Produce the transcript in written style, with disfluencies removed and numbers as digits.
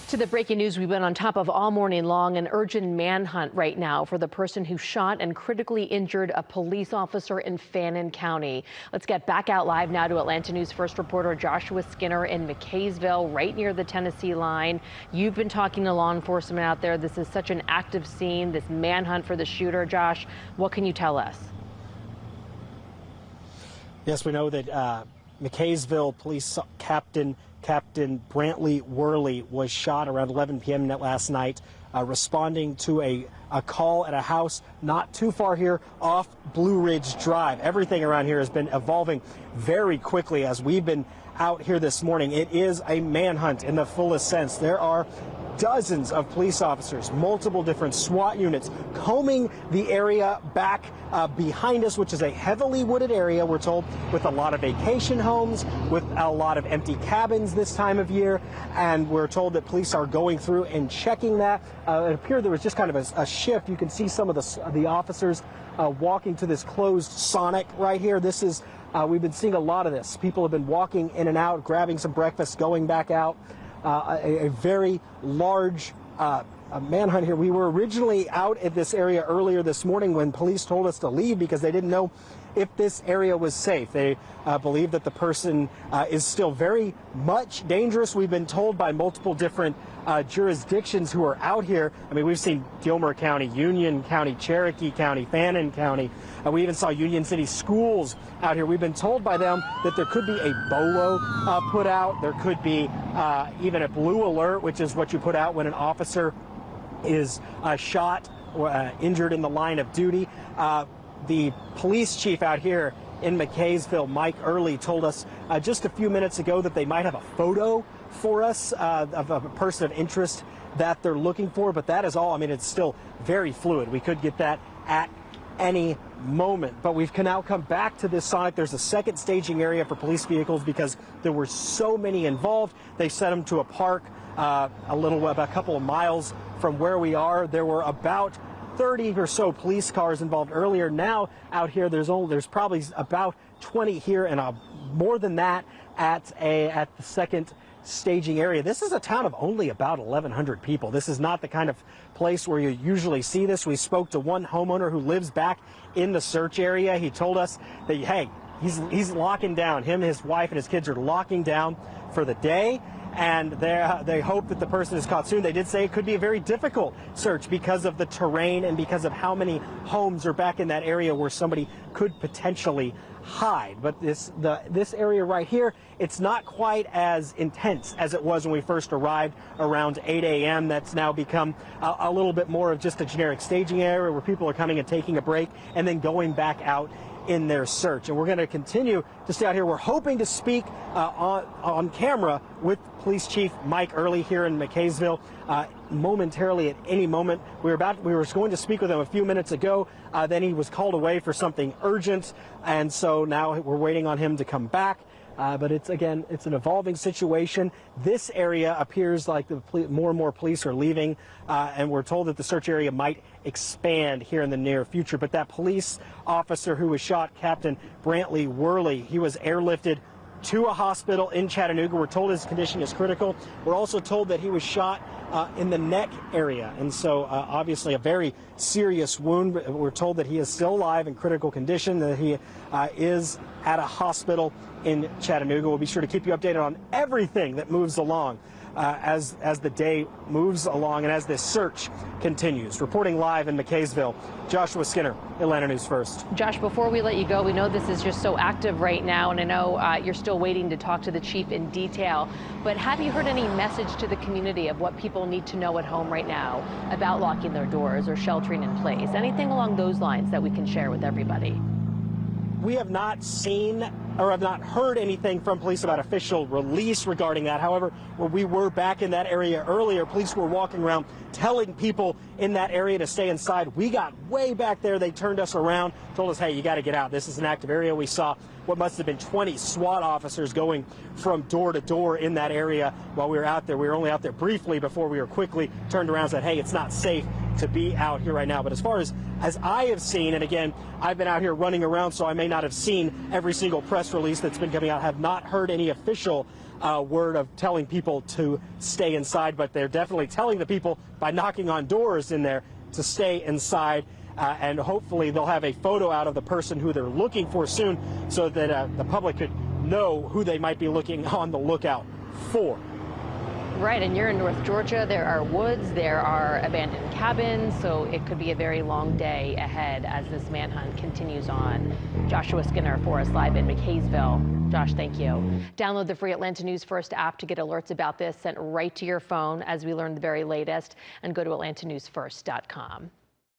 To the breaking news we've been on top of all morning long, an urgent manhunt right now for the person who shot and critically injured a police officer in Fannin County. Let's get back out live now to Atlanta News First reporter Joshua Skinner in McKaysville, right near the Tennessee line. You've been talking to law enforcement out there. This is such an active scene, this manhunt for the shooter. Josh, what can you tell us? Yes, we know that McKaysville Police Captain Brantley Worley was shot around 11 p.m. last night, responding to a call at a house not too far here off Blue Ridge Drive. Everything around here has been evolving very quickly as we've been out here this morning. It is a manhunt in the fullest sense. There are dozens of police officers, multiple different SWAT units combing the area back behind us, which is a heavily wooded area, we're told, with a lot of vacation homes, with a lot of empty cabins this time of year. And we're told that police are going through and checking that. It appeared there was just kind of a shift. You can see some of the officers walking to this closed Sonic right here. This is, we've been seeing a lot of this. People have been walking in and out, grabbing some breakfast, going back out. A very large manhunt here. We were originally out at this area earlier this morning when police told us to leave because they didn't know if this area was safe. They believe that the person is still very much dangerous. We've been told by multiple different jurisdictions who are out here. I mean, we've seen Gilmer County, Union County, Cherokee County, Fannin County. We even saw Union City schools out here. We've been told by them that there could be a BOLO put out. There could be even a blue alert, which is what you put out when an officer is shot or injured in the line of duty. The police chief out here in McKaysville, Mike Early, told us just a few minutes ago that they might have a photo for us of a person of interest that they're looking for, but that is all. I mean, it's still very fluid. We could get that at any moment, but we can now come back to this Sonic. There's a second staging area for police vehicles because there were so many involved. They sent them to a park about a couple of miles from where we are. There were about 30 or so police cars involved earlier. Now out here, there's probably about 20 here, and more than that at the second staging area. This is a town of only about 1,100 people. This is not the kind of place where you usually see this. We spoke to one homeowner who lives back in the search area. He told us that, hey, he's locking down. Him, his wife, and his kids are locking down for the day, and they hope that the person is caught soon. They did say it could be a very difficult search because of the terrain and because of how many homes are back in that area where somebody could potentially hide. But this area right here, it's not quite as intense as it was when we first arrived around 8 a.m. That's now become a little bit more of just a generic staging area where people are coming and taking a break and then going back out in their search. And we're going to continue to stay out here. We're hoping to speak on camera with Police Chief Mike Early here in McKaysville momentarily at any moment. We were going to speak with him a few minutes ago. Then he was called away for something urgent, and so now we're waiting on him to come back. But it's an evolving situation. This area appears like more and more police are leaving, and we're told that the search area might expand here in the near future. But that police officer who was shot, Captain Brantley Worley, he was airlifted to a hospital in Chattanooga. We're told his condition is critical. We're also told that he was shot in the neck area, and so obviously a very serious wound. We're told that he is still alive in critical condition, that he is at a hospital in Chattanooga. We'll be sure to keep you updated on everything that moves along as the day moves along and as this search continues. Reporting live in McKaysville, Joshua Skinner, Atlanta News First. Josh, before we let you go, we know this is just so active right now, and I know you're still waiting to talk to the chief in detail, but have you heard any message to the community of what people need to know at home right now about locking their doors or sheltering in place? Anything along those lines that we can share with everybody? We have not seen or have not heard anything from police about official release regarding that. However, when we were back in that area earlier, police were walking around telling people in that area to stay inside. We got way back there. They turned us around, told us, hey, you got to get out. This is an active area. We saw what must have been 20 SWAT officers going from door to door in that area while we were out there. We were only out there briefly before we were quickly turned around and said, hey, it's not safe to be out here right now. But as far as I have seen, and again, I've been out here running around, so I may not have seen every single press release that's been coming out, have not heard any official word of telling people to stay inside, but they're definitely telling the people by knocking on doors in there to stay inside. And hopefully they'll have a photo out of the person who they're looking for soon, so that the public could know who they might be looking on the lookout for. Right, and you're in North Georgia. There are woods, there are abandoned cabins, so it could be a very long day ahead as this manhunt continues on. Joshua Skinner for us live in McKaysville. Josh, thank you. Download the free Atlanta News First app to get alerts about this sent right to your phone as we learn the very latest, and go to atlantanewsfirst.com.